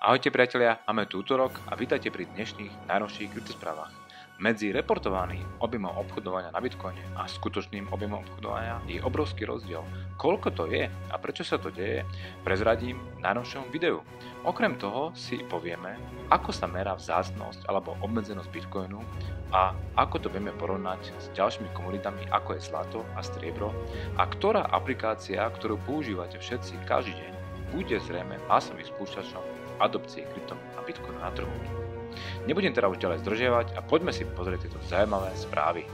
Ahojte priatelia, máme tu útorok a vítajte pri dnešných najnovších kryptosprávach. Medzi reportovaným objemom obchodovania na Bitcoine a skutočným objemom obchodovania je obrovský rozdiel. Koľko to je a prečo sa to deje, prezradím v najnovšom videu. Okrem toho si povieme, ako sa merá vzácnosť alebo obmedzenosť Bitcoinu a ako to vieme porovnať s ďalšími komoditami ako je zlato a striebro a ktorá aplikácia, ktorú používate všetci každý deň, bude zrejme masovým spúšťačom adopcie kryptomien a Bitcoinu na trhu. Nebudem teda už ďalej zdržiavať a poďme si pozrieť tieto zaujímavé správy.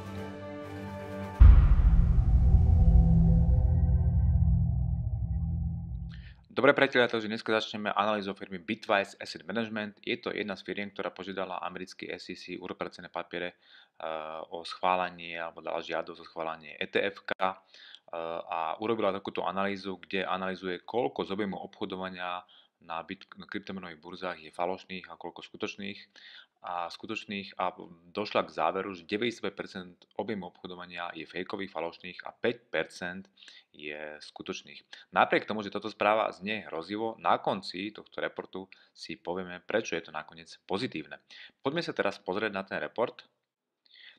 Dobre priatelia, takže dnes začneme analýzou firmy Bitwise Asset Management. Je to jedna z firiem, ktorá požiadala americký SEC urobiť cenné papiere o schválenie alebo dala žiadosť o schválenie ETF a urobila takúto analýzu, kde analýzuje, koľko z objemu obchodovania na kryptomenových burzách je falošných a koľko skutočných a došla k záveru, že 95% objemu obchodovania je fejkových, falošných a 5% je skutočných. Napriek tomu, že toto správa znie hrozivo, na konci tohto reportu si povieme, prečo je to nakoniec pozitívne. Poďme sa teraz pozrieť na ten report.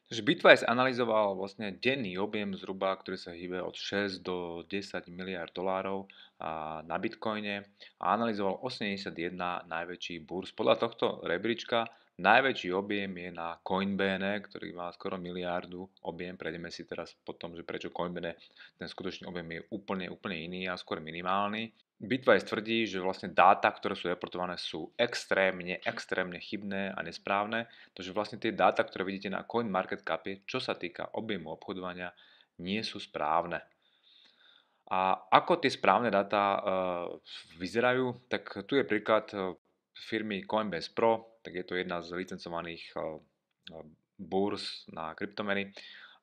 Takže Bitwise analyzoval vlastne denný objem zhruba, ktorý sa hýbe od 6 do 10 miliard dolárov na Bitcoine a analyzoval 81 najväčších burz. Podľa tohto rebríčka najväčší objem je na Coinbase, ktorý má skoro miliardu objem. Prejdeme si teraz po tom, že prečo Coinbase ten skutočný objem je úplne iný a skôr minimálny. Bitwise tvrdí, že vlastne dáta, ktoré sú reportované, sú extrémne chybné a nesprávne. Takže vlastne tie dáta, ktoré vidíte na CoinMarketCape, čo sa týka objemu obchodovania, nie sú správne. A ako tie správne dáta vyzerajú, tak tu je príklad firmy Coinbase Pro, tak je to jedna z licencovaných burz na kryptomeny.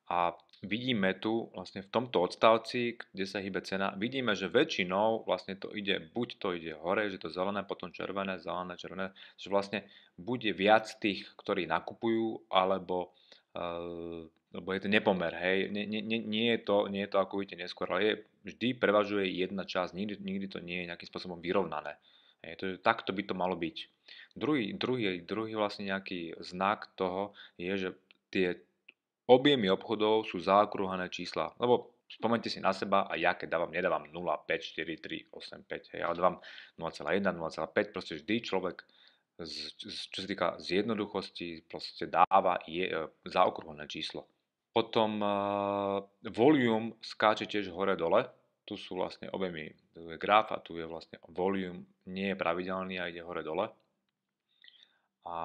A vidíme tu vlastne v tomto odstavci, kde sa hýbe cena, vidíme, že väčšinou vlastne to ide, buď to ide hore, že to zelené, potom červené, červené, že vlastne bude viac tých, ktorí nakupujú, alebo lebo je to nepomer, hej, nie je to ako vidíte neskôr, ale vždy prevažuje jedna časť, nikdy to nie je nejakým spôsobom vyrovnané. Hej, takto by to malo byť. Druhý vlastne nejaký znak toho je, že tie objemy obchodov sú zaokrúhané čísla, lebo spomeňte si na seba a ja keď nedávam 0, 5, 4, 3, 8, 5, hej, ale dávam 0,1, 0,5, proste vždy človek, čo sa týka zjednoduchosti, proste dáva zaokrúhané číslo. Potom volume skáče tiež hore-dole, tu sú vlastne objemy, tu je graf a tu je vlastne volume, nie je pravidelný a ide hore-dole. A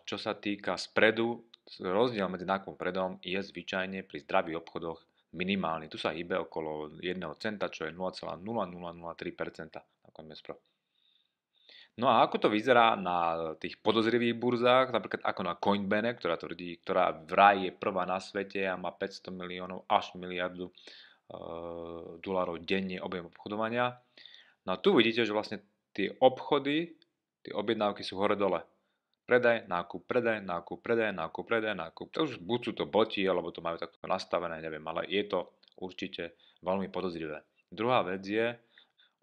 čo sa týka spreadu, rozdiel medzi nákupom a predom je zvyčajne pri zdravých obchodoch minimálny. Tu sa hýbe okolo 1 centa, čo je 0,0003% na Coinbase Pro. No a ako to vyzerá na tých podozrivých burzách, napríklad ako na Coinbase, ktorá vraj je prvá na svete a má 500 miliónov až miliardu dolárov denne objem obchodovania. No a tu vidíte, že vlastne tie obchody, tie objednávky sú hore-dole. Predaj, nákup, predaj, nákup, predaj, nákup, predaj, nákup. To už buď sú to boti, alebo to majú takto nastavené, neviem, ale je to určite veľmi podozrivé. Druhá vec je,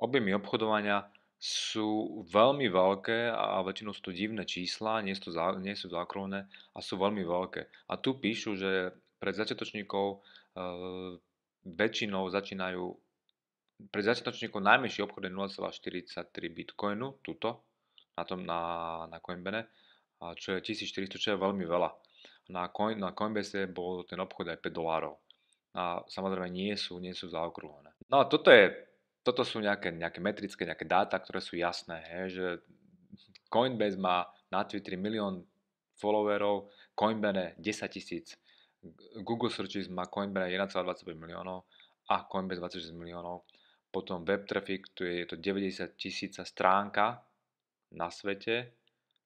objemy obchodovania sú veľmi veľké a väčšinou sú to divné čísla, nie sú zaokrúhlené a sú veľmi veľké. A tu píšu, že pre začiatočníkov pre začiatočníkov najmenší obchod je 0,43 Bitcoinu, tuto, na Coinbase, čo je 1400, čo je veľmi veľa. Na Coinbase bol ten obchod aj $5. A samozrejme nie sú zaokrúhlené. No a toto sú nejaké metrické, nejaké dáta, ktoré sú jasné, že Coinbase má na Twitteri 1 000 000 followerov, Coinbase 10 000, Google Searches má Coinbase 1,25 miliónov a Coinbase 26 miliónov. Potom web traffic, tu je to 90 000 stránka na svete,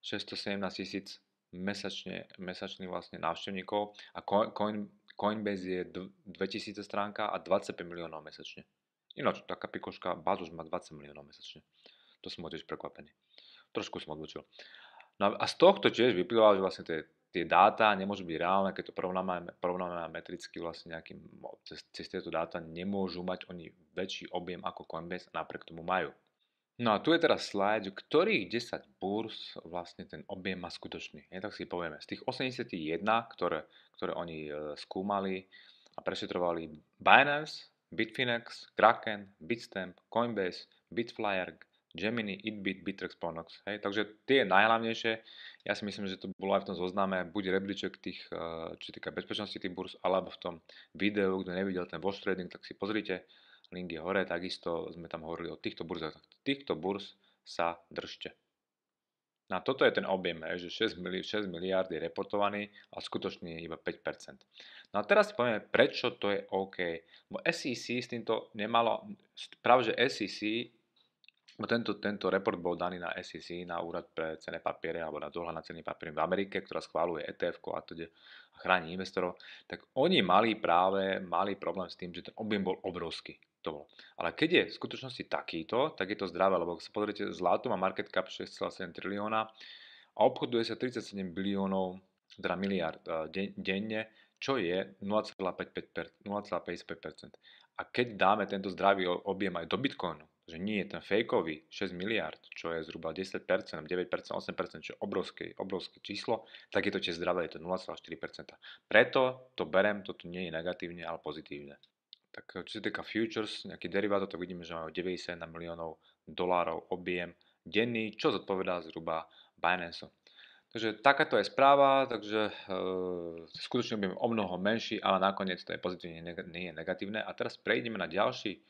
617 000 mesačných vlastne návštevníkov a Coinbase je 2000 stránka a 25 miliónov mesačne. Ináč taká pikoška, Bazos má 20 miliónov mesačne. To som tiež prekvapený. Trošku som odbočil. No a z tohto tiež vyplýva, že vlastne tie dáta nemôžu byť reálne, keď to porovnáme metricky vlastne cez tieto dáta nemôžu mať oni väčší objem ako Coinbase, napriek tomu majú. No a tu je teraz slajd, že ktorých 10 burs vlastne ten objem má skutočný. Tak si povieme, z tých 81, ktoré oni skúmali a prešetrovali Binance, Bitfinex, Kraken, Bitstamp, Coinbase, Bitflyer, Gemini, Itbit, Bittrex, Ponox. Takže tie najhlavnejšie, ja si myslím, že to bolo aj v tom zozname, buď rebríček tých, čo sa týka bezpečnosti tých burs, alebo v tom videu, kto nevidel ten watch trading, tak si pozrite, link je hore, takisto sme tam hovorili o týchto burzách. Týchto burz sa držte. No a toto je ten objem, že 6 miliárd je reportovaný a skutočný je iba 5%. No a teraz si povieme, prečo to je OK. Bo SEC s týmto nemalo, práve že SEC, bo tento report bol daný na SEC, na úrad pre cenné papiere alebo na dohľad na cenné papiere v Amerike, ktorá schváluje ETF a teda a chráni investorov, tak oni mali problém s tým, že ten objem bol obrovský. To bolo. Ale keď je v skutočnosti takýto, tak je to zdravé, lebo ak sa pozriete, zlato má market cap 6,7 trilióna a obchoduje sa 37 biliónov, teda miliard denne, čo je 0,55%. A keď dáme tento zdravý objem aj do Bitcoinu, že nie je ten fejkový 6 miliard, čo je zhruba 10%, 9%, 8%, čo je obrovské číslo, tak je to tiež zdravé, je to 0,4%. Preto to berem, toto nie je negatívne, ale pozitívne. Tak čo sa týka futures, nejaký derivátov, tak vidíme, že majú 91 miliónov dolárov objem denný, čo zodpovedá zhruba Binance. Takže takáto je správa, takže skutočne budeme o mnoho menší, ale nakoniec to je pozitívne, nie je negatívne. A teraz prejdeme na ďalší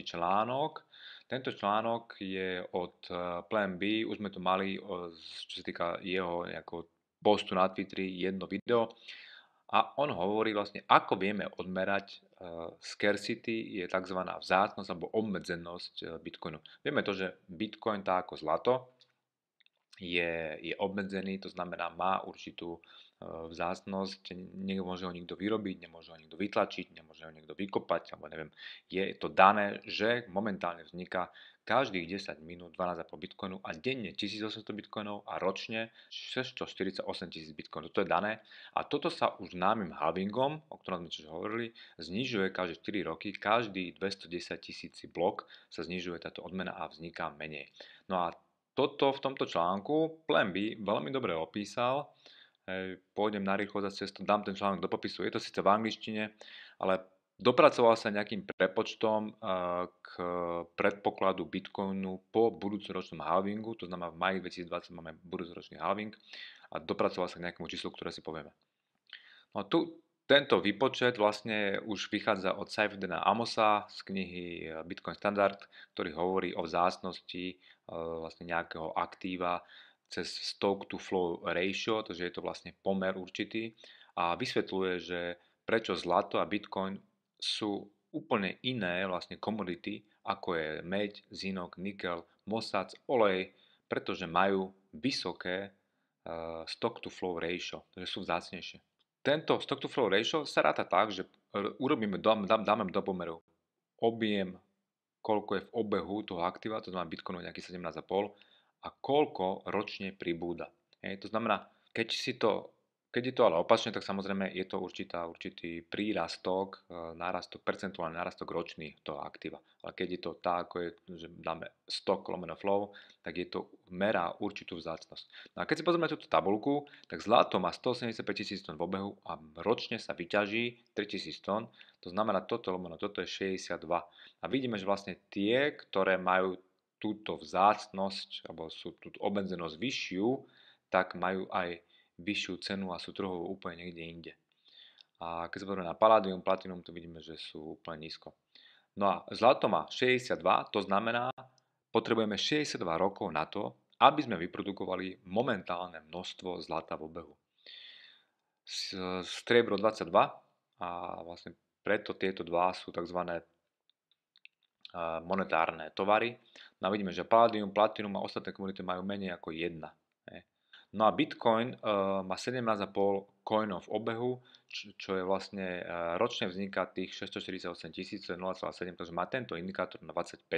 článok. Tento článok je od Plan B, už sme to mali, čo sa týka jeho nejakého postu na Twitteri, jedno video. A on hovorí vlastne, ako vieme odmerať scarcity, je tzv. Vzácnosť alebo obmedzenosť Bitcoinu. Vieme to, že Bitcoin, tak ako zlato, je obmedzený, to znamená, má určitú vzácnosť, nemôže ho nikto vyrobiť, nemôže ho nikto vytlačiť, nemôže ho nikto vykopať, alebo neviem, je to dané, že momentálne vzniká každých 10 minút 12,5 bitcoinu a denne 1800 bitcoinov a ročne 648 000 bitcoinov. To je dané a toto sa už známym halvingom, o ktorom sme tiež hovorili, znižuje každé 4 roky, každý 210 000 blok sa znižuje táto odmena a vzniká menej. No a toto v tomto článku Plan B veľmi dobre opísal. Pôjdem narýchlo za cestu, dám ten článok do popisu. Je to síce v angličtine, ale dopracoval sa nejakým prepočtom k predpokladu Bitcoinu po budúcoročnom halvingu, to znamená v maji 2020 máme budúcoročný halving a dopracoval sa k nejakému číslu, ktoré si povieme. No tento výpočet vlastne už vychádza od Saifedina Amosa z knihy Bitcoin Standard, ktorý hovorí o vzácnosti vlastne nejakého aktíva cez stock to flow ratio, takže je to vlastne pomer určitý a vysvetľuje, že prečo zlato a Bitcoin sú úplne iné vlastne komodity, ako je meď, zinok, nikel, mosac, olej, pretože majú vysoké stock to flow ratio, takže sú vzácnejšie. Tento stock to flow ratio sa ráta tak, že dáme do pomeru objem, koľko je v obehu toho aktíva, to znamená Bitcoinu nejaký 17,5 a koľko ročne pribúda. To znamená, keď je to ale opačne, tak samozrejme je to určitý prírastok, percentuálny nárastok ročný toho aktíva. Ale keď je to tak, ako je, že dáme stock lomeno flow, tak je to merá určitú vzácnosť. No a keď si pozrieme túto tabulku, tak zlato má 185 000 tón v obehu a ročne sa vyťaží 3000 tón. To znamená toto je 62. A vidíme, že vlastne tie, ktoré majú túto vzácnosť alebo sú túto obmedzenosť vyššiu, tak majú aj vyššiu cenu a sú trhovo úplne niekde inde. A keď sa pozrieme na Palladium, Platinum, to vidíme, že sú úplne nízko. No a zlato má 62, to znamená, potrebujeme 62 rokov na to, aby sme vyprodukovali momentálne množstvo zlata v obehu. Striebro 22 a vlastne preto tieto dva sú tzv. Monetárne tovary. No a vidíme, že Palladium, Platinum a ostatné komunity majú menej ako 1. No a Bitcoin má 17,5 coinov v obehu, čo je vlastne ročne vzniká tých 648 000, to je 0,7, takže má tento indikátor na 25.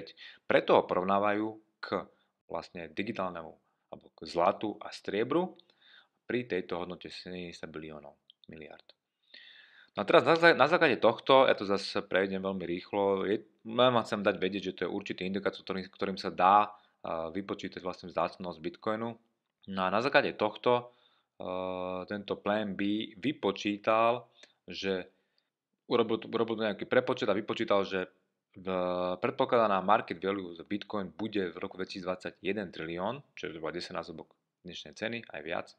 Preto ho porovnávajú k vlastne digitálnemu alebo k zlatu a striebru pri tejto hodnote 70 biliónov miliard. No a teraz na základe tohto, ja to zase prejdem veľmi rýchlo, len vám chcem dať vedieť, že to je určitý indikátor, ktorým sa dá vypočítať vlastne vzácnosť Bitcoinu. No a na základe tohto tento Plan B vypočítal, že urobil nejaký prepočet a vypočítal, že predpokladaná market value za Bitcoin bude v roku 2021 trilión, čo je zhruba 10-násobok dnešnej ceny, aj viac,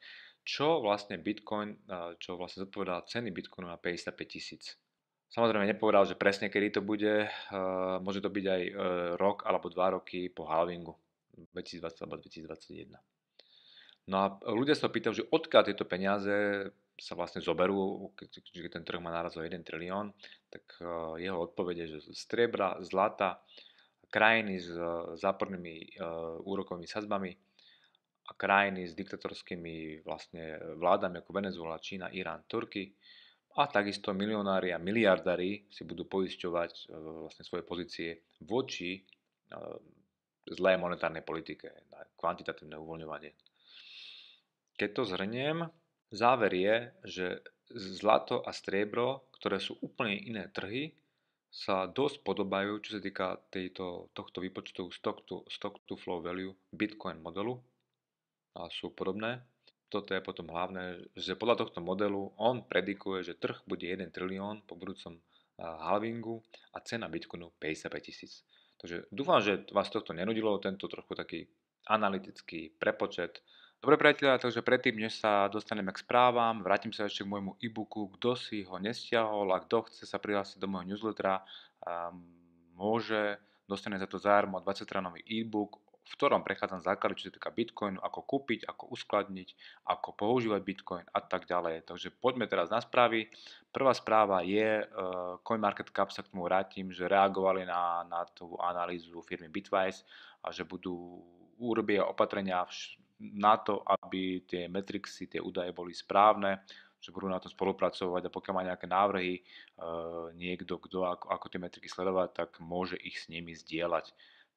čo vlastne Bitcoin, čo vlastne zodpovedá ceny Bitcoinu na 55 000. Samozrejme nepovedal, že presne kedy to bude, môže to byť aj rok alebo 2 roky po halvingu 2020 alebo 2021. No a ľudia sa pýtajú, že odkiaľ tieto peniaze sa vlastne zoberú, keď ten trh má náraz o 1 trilión, tak jeho odpovede, že z striebra, zlata, krajiny s zápornými úrokovými sadzbami a krajiny s diktatorskými vlastne vládami ako Venezuela, Čína, Irán, Turky a takisto milionári a miliardári si budú poisťovať vlastne svoje pozície voči zlé monetárnej politike, na kvantitatívne uvoľňovanie. Keď to zhrniem, záver je, že zlato a striebro, ktoré sú úplne iné trhy, sa dosť podobajú, čo sa týka tohto výpočtu stock to flow value Bitcoin modelu a sú podobné. Toto je potom hlavné, že podľa tohto modelu on predikuje, že trh bude 1 trilión po budúcom halvingu a cena Bitcoinu 55 000. Takže dúfam, že vás tohto nenudilo, tento trochu taký analytický prepočet. Dobre priatelia, takže predtým, než sa dostaneme k správam, vrátim sa ešte k môjmu e-booku. Kto si ho nestiahol a kto chce sa prihlásiť do môjho newslettera, môže, dostane za to zadarmo 20-stranový e-book, v ktorom prechádzam základy, čo sa týka Bitcoinu, ako kúpiť, ako uskladniť, ako používať Bitcoin a tak ďalej. Takže poďme teraz na správy. Prvá správa je, CoinMarketCap sa k tomu vrátim, že reagovali na tú analýzu firmy Bitwise a že urobia opatrenia na to, aby tie metrixy, tie údaje boli správne, že budú na tom spolupracovať a pokiaľ má nejaké návrhy niekto, kto ako tie metriky sledovať, tak môže ich s nimi zdieľať.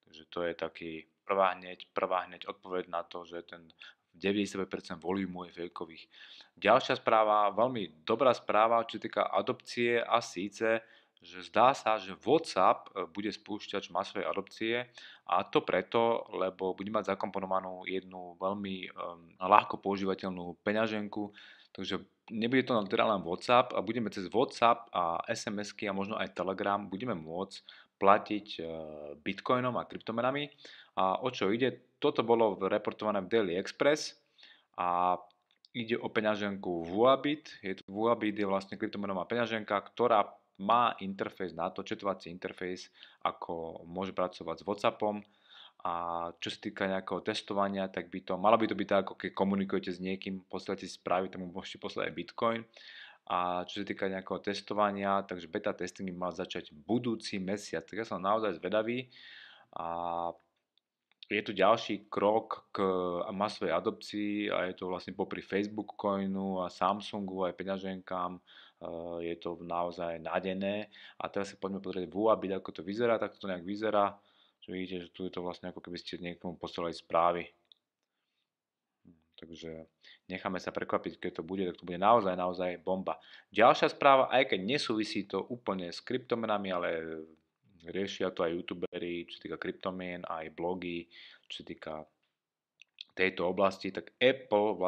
Takže to je taký prvá hneď odpoveď na to, že ten 90% volúmu je fejkových. Ďalšia správa, veľmi dobrá správa, čo týka adopcie a síce, že zdá sa, že WhatsApp bude spúšťač masovej adopcie a to preto, lebo bude mať zakomponovanú jednu veľmi ľahko používateľnú peňaženku, takže nebude to teda len WhatsApp a budeme cez WhatsApp a SMS-ky a možno aj Telegram budeme môcť platiť bitcoinom a kryptomenami. A o čo ide? Toto bolo reportované v Daily Express a ide o peňaženku Vuabit. Vuabit je vlastne kryptomenová peňaženka, ktorá má interfejs na to, četovací interfejs, ako môže pracovať s WhatsAppom. A čo sa týka nejakého testovania, tak malo by to byť tak, ako keď komunikujete s niekým, posielate si správy, tomu môžete poslať aj Bitcoin. A čo sa týka nejakého testovania, takže beta testing by mal začať budúci mesiac. Tak ja som naozaj zvedavý. A je tu ďalší krok k masovej adopcii a je to vlastne popri Facebook Coinu a Samsungu aj peňaženkám. Je to naozaj nádené. A teraz sa poďme pozrieť Vuabit, ako to vyzerá, tak to nejak vyzerá. Že vidíte, že tu je to vlastne ako keby ste niekomu posielali správy. Takže necháme sa prekvapiť, keď to bude, tak to bude naozaj bomba. Ďalšia správa, aj keď nesúvisí to úplne s kryptomenami, ale riešia to aj youtuberi, čo sa týka kryptomien, aj blogy, čo sa týka tejto oblasti, tak Apple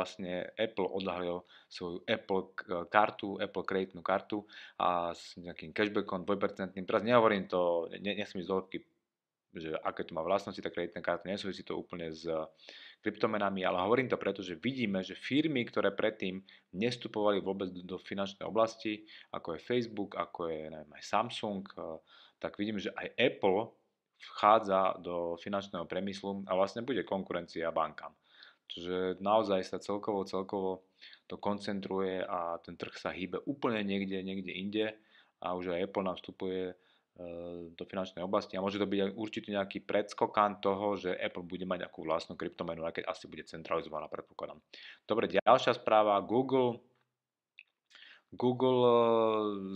odhalil svoju Apple kartu, Apple kreditnú kartu a s nejakým cashbackom 2%. Teraz nehovorím to, nesmím ísť do hĺbky, že aké to má vlastnosti, tá kreditná karta, nesúvisí to úplne s kryptomenami, ale hovorím to preto, že vidíme, že firmy, ktoré predtým nestupovali vôbec do finančnej oblasti, ako je Facebook, ako je neviem, aj Samsung, tak vidíme, že aj Apple vchádza do finančného priemyslu a vlastne bude konkurencia bankám. Čiže naozaj sa celkovo to koncentruje a ten trh sa hýbe úplne niekde inde a už aj Apple nám vstupuje do finančnej oblasti a môže to byť aj určite nejaký predskokan toho, že Apple bude mať nejakú vlastnú kryptomenu, aj keď asi bude centralizovaná, predpokladám. Dobre, ďalšia správa, Google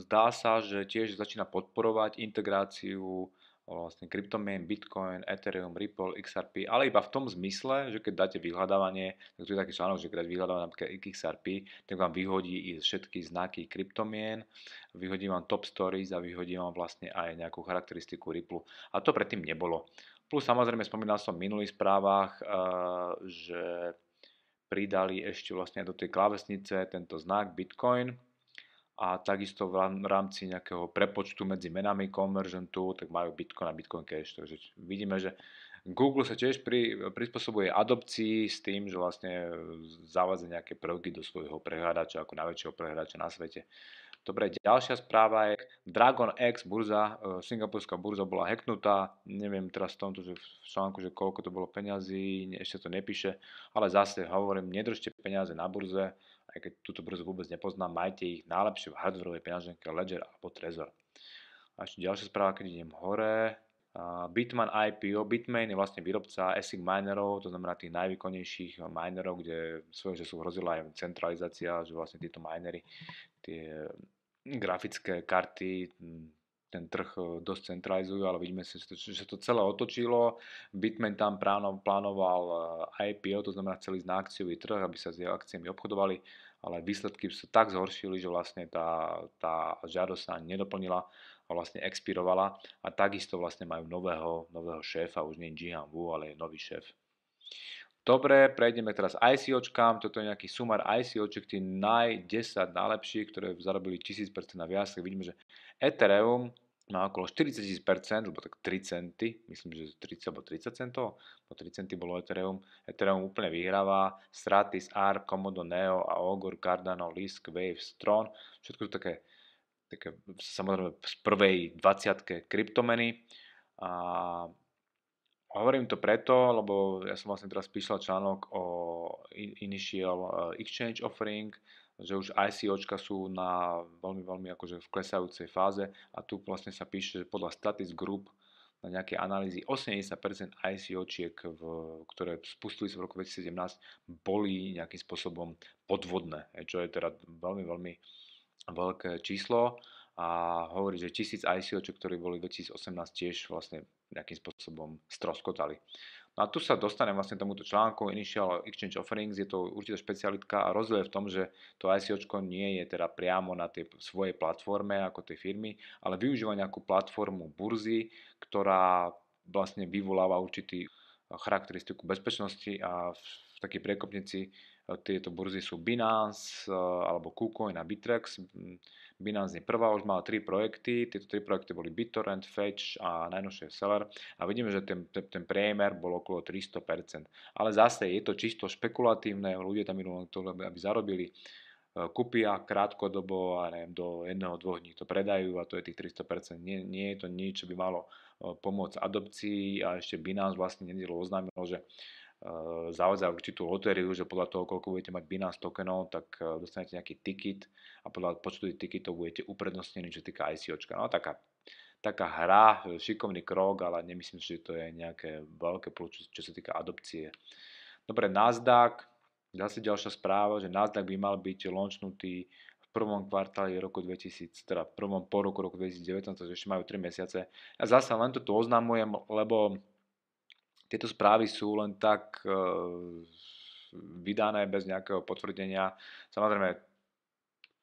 zdá sa, že tiež začína podporovať integráciu vlastne kryptomien, Bitcoin, Ethereum, Ripple, XRP, ale iba v tom zmysle, že keď dáte vyhľadávanie, tak tu je taký článok, že keď dáte vyhľadávanie napríklad XRP, tak vám vyhodí i všetky znaky kryptomien, vyhodí vám top stories a vyhodí vám vlastne aj nejakú charakteristiku Ripple. A to predtým nebolo. Plus samozrejme spomínal som v minulých správach, že pridali ešte vlastne do tej klávesnice tento znak Bitcoin, a takisto v rámci nejakého prepočtu medzi menami konveržentu, tak majú Bitcoin a Bitcoin Cash. Takže vidíme, že Google sa tiež prispôsobuje adopcii s tým, že vlastne zavádza nejaké prvky do svojho prehľadača ako najväčšieho prehľadača na svete. Dobre, ďalšia správa je Dragon X burza, singapurská burza bola hacknutá, neviem teraz v tomto, že v článku, že koľko to bolo peňazí, ešte to nepíše, ale zase hovorím, nedržte peniaze na burze, aj keď túto burzu vôbec nepoznám, majte ich najlepšie v hardwareovej peňaženke Ledger alebo Trezor. A ešte ďalšia správa, keď idem hore, Bitmain IPO. Bitmain je vlastne výrobca ASIC minerov, to znamená tých najvýkonnejších minerov, kde svojho času hrozila aj centralizácia, že vlastne títo minery, tie grafické karty, ten trh dosť centralizujú, ale vidíme si, že to celé otočilo. Bitmain tam plánoval IPO, to znamená chceli ísť na akciový trh, aby sa s jeho akciami obchodovali, ale výsledky sa tak zhoršili, že vlastne tá žiadosť sa ani nedoplnila a vlastne expirovala a takisto vlastne majú nového šéfa, už nie Jihan Wu, ale je nový šéf. Dobre, prejdeme teraz ICOčkám, toto je nejaký sumár ICOček, tí 10 najlepších, ktoré zarobili 1000% a viac, tak vidíme, že Ethereum má okolo 40 000%, alebo tak 3 centy, myslím, že 30 alebo 30 centov, po 3 centy bolo Ethereum. Ethereum úplne vyhráva, Stratis, ARK, Komodo, Neo, Augur, Cardano, Lisk, Wave, Tron, všetko to také samozrejme z prvej 20 kryptomeny. A hovorím to preto, lebo ja som vlastne teraz písal článok o Initial Exchange Offering, že už ICOčka sú na veľmi akože v klesajúcej fáze a tu vlastne sa píše, že podľa Statis Group na nejaké analýzy 80% ICOčiek, ktoré spustili sa v roku 2017, boli nejakým spôsobom podvodné, čo je teda veľmi veľké číslo a hovorí, že 1000 ICOček, ktorí boli v 2018 tiež vlastne nejakým spôsobom stroskotali. No a tu sa dostanem vlastne tomuto článku Initial Exchange Offerings, je to určitá špecialitka a rozdiel je v tom, že to ICOčko nie je teda priamo na tej svojej platforme ako tej firmy, ale využíva nejakú platformu burzy, ktorá vlastne vyvoláva určitý charakteristiku bezpečnosti a v takej priekopnici tieto burzy sú Binance alebo KuCoin a Bittrex. Binance je prvá, už mala 3 projekty, tieto 3 projekty boli BitTorrent, Fetch a najnovšie Seller a vidíme, že ten priemer bol okolo 300%. Ale zase je to čisto špekulatívne, ľudia tam idú to, aby zarobili, kúpia krátkodobo a neviem, do 1-2 dní to predajú a to je tých 300%. Nie je to nič, čo by malo pomôcť adopcii a ešte Binance vlastne nedelo oznámilo, že zavádza určitú lotériu, že podľa toho, koľko budete mať Binance tokenov, tak dostanete nejaký ticket a podľa počtu tých ticketov budete uprednostnení, čo týka ICOčka. No taká hra, šikovný krok, ale nemyslím si, že to je nejaké veľké plus, čo sa týka adopcie. Dobre, Nasdaq, zase ďalšia správa, že Nasdaq by mal byť launchnutý v prvom kvartáli roku 2000, teda v prvom roku 2019, takže ešte majú 3 mesiace. Ja zase len to tu oznamujem, lebo tieto správy sú len tak vydané bez nejakého potvrdenia. Samozrejme,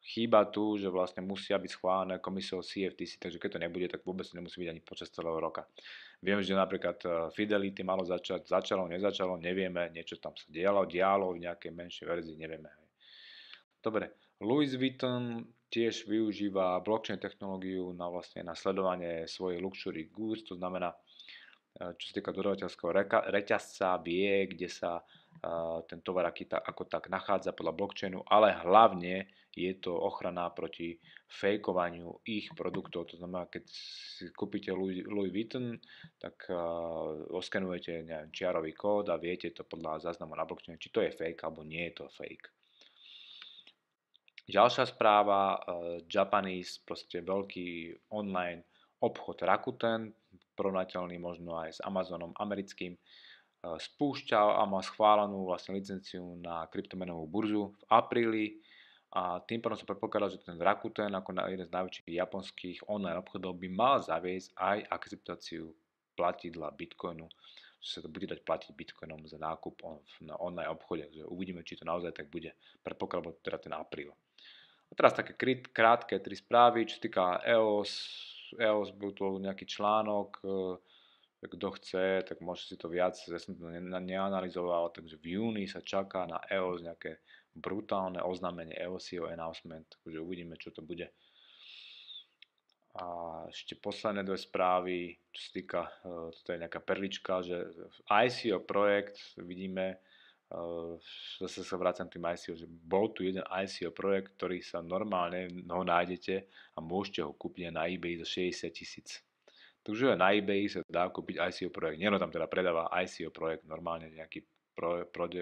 chýba tu, že vlastne musia byť schválené komisiou CFTC, takže keď to nebude, tak vôbec nemusí byť ani počas celého roka. Viem, že napríklad Fidelity malo začalo, nezačalo, nevieme, niečo tam sa dialo v nejakej menšej verzii, nevieme. Dobre, Louis Vuitton tiež využíva blockchain technológiu na sledovanie svojich luxury goods, to znamená, čo sa týka dodavateľského reťazca, vie, kde sa ten tovar ako tak nachádza podľa blockchainu, ale hlavne je to ochrana proti fejkovaniu ich produktov. To znamená, keď si kúpite Louis Vuitton, tak oskenujete čiarový kód a viete to podľa záznamu na blockchainu, či to je fake alebo nie je to fake. Ďalšia správa, Japanese, proste veľký online obchod Rakuten, porovnateľný možno aj s Amazonom americkým, spúšťal a má schválenú vlastne licenciu na kryptomenovú burzu v apríli a tým pádom sa predpokladá, že ten Rakuten ako jeden z najväčších japonských online obchodov by mal zaviesť aj akceptáciu platidla Bitcoinu, že sa to bude dať platiť Bitcoinom za nákup na online obchode. Že uvidíme, či to naozaj tak bude. Predpokladám teda ten apríl. A teraz také krátke 3 správy, čo sa týka EOS bol to nejaký článok, kto chce, tak môže si to viac, ja som to neanalizoval, takže v júni sa čaká na EOS nejaké brutálne oznámenie EOSieho announcement, takže uvidíme, čo to bude. A ešte posledné 2 správy, čo sa týka, toto je nejaká perlička, že ICO projekt, vidíme, zase sa vrácam k tým ICO, že bol tu jeden ICO projekt, ktorý sa normálne ho nájdete a môžete ho kúpiť na eBay za 60 000. Takže na eBay sa dá kúpiť ICO projekt. Niekto tam teda predáva ICO projekt, normálne nejaký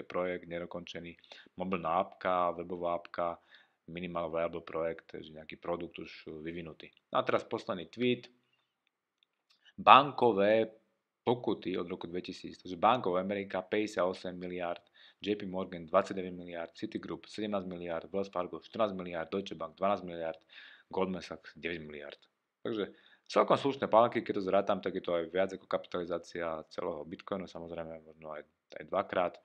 projekt nedokončený, mobilná apka, webová apka, minimal viable projekt, takže nejaký produkt už vyvinutý. A teraz posledný tweet. Bankové pokuty od roku 2000, takže Bank of America 58 miliard, JP Morgan 29 miliard, Citigroup 17 miliard, Wells Fargo 14 miliard, Deutsche Bank 12 miliard, Goldman Sachs 9 miliard. Takže celkom slušné pánky, keď to zrátam, tak je to aj viac ako kapitalizácia celého Bitcoinu, samozrejme možno aj dvakrát.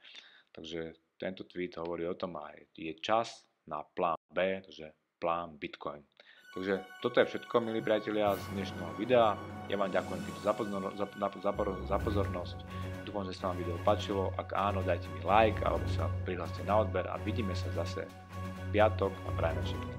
Takže tento tweet hovorí o tom, aj je čas na plán B, takže plán Bitcoin. Takže toto je všetko, milí priatelia, z dnešného videa. Ja vám ďakujem za pozornosť. Dúfam, že sa vám video páčilo. Ak áno, dajte mi like alebo sa prihláste na odber a vidíme sa zase v piatok a prajem všetkým